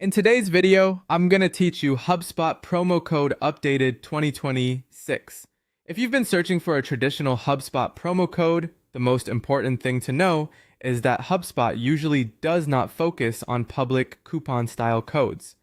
In today's video, I'm going to teach you HubSpot promo code updated 2026. If you've been searching for a traditional HubSpot promo code, the most important thing to know is that HubSpot usually does not focus on public coupon style codes.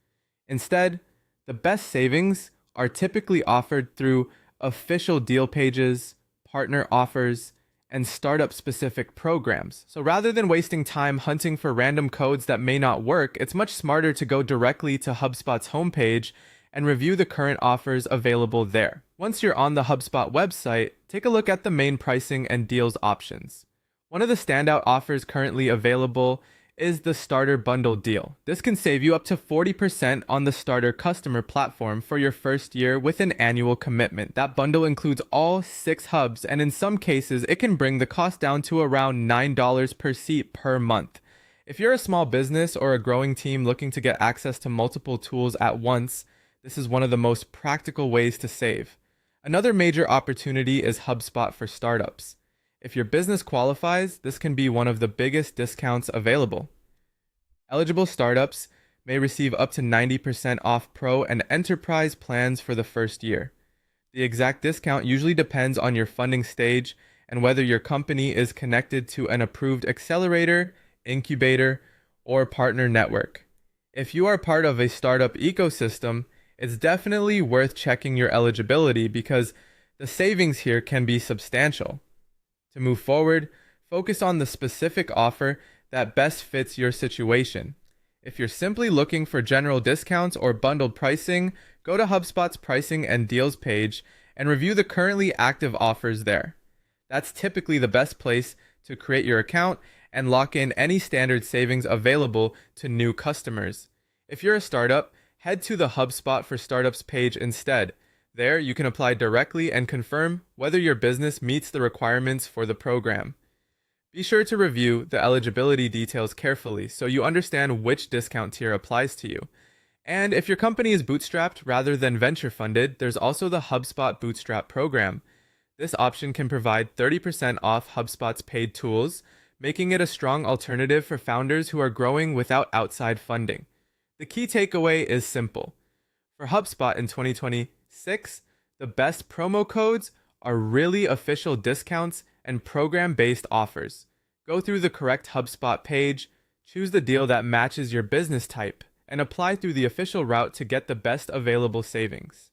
Instead, the best savings are typically offered through official deal pages, partner offers, and startup specific programs. So rather than wasting time hunting for random codes that may not work, it's much smarter to go directly to HubSpot's homepage and review the current offers available there. Once you're on the HubSpot website, take a look at the main pricing and deals options. One of the standout offers currently available is the starter bundle deal. This can save you up to 40% on the starter customer platform for your first year with an annual commitment. That bundle includes all 6 hubs, and in some cases, it can bring the cost down to around $9 per seat per month. If you're a small business or a growing team looking to get access to multiple tools at once, this is one of the most practical ways to save. Another major opportunity is HubSpot for startups. If your business qualifies, this can be one of the biggest discounts available. Eligible startups may receive up to 90% off Pro and Enterprise plans for the first year. The exact discount usually depends on your funding stage and whether your company is connected to an approved accelerator, incubator, or partner network. If you are part of a startup ecosystem, it's definitely worth checking your eligibility because the savings here can be substantial. To move forward, focus on the specific offer that best fits your situation. If you're simply looking for general discounts or bundled pricing, go to HubSpot's pricing and deals page and review the currently active offers there. That's typically the best place to create your account and lock in any standard savings available to new customers. If you're a startup, head to the HubSpot for Startups page instead. There, you can apply directly and confirm whether your business meets the requirements for the program. Be sure to review the eligibility details carefully so you understand which discount tier applies to you. And if your company is bootstrapped rather than venture funded, there's also the HubSpot Bootstrap program. This option can provide 30% off HubSpot's paid tools, making it a strong alternative for founders who are growing without outside funding. The key takeaway is simple. For HubSpot in 2026, the best promo codes are really official discounts and program-based offers. Go through the correct HubSpot page, choose the deal that matches your business type, and apply through the official route to get the best available savings.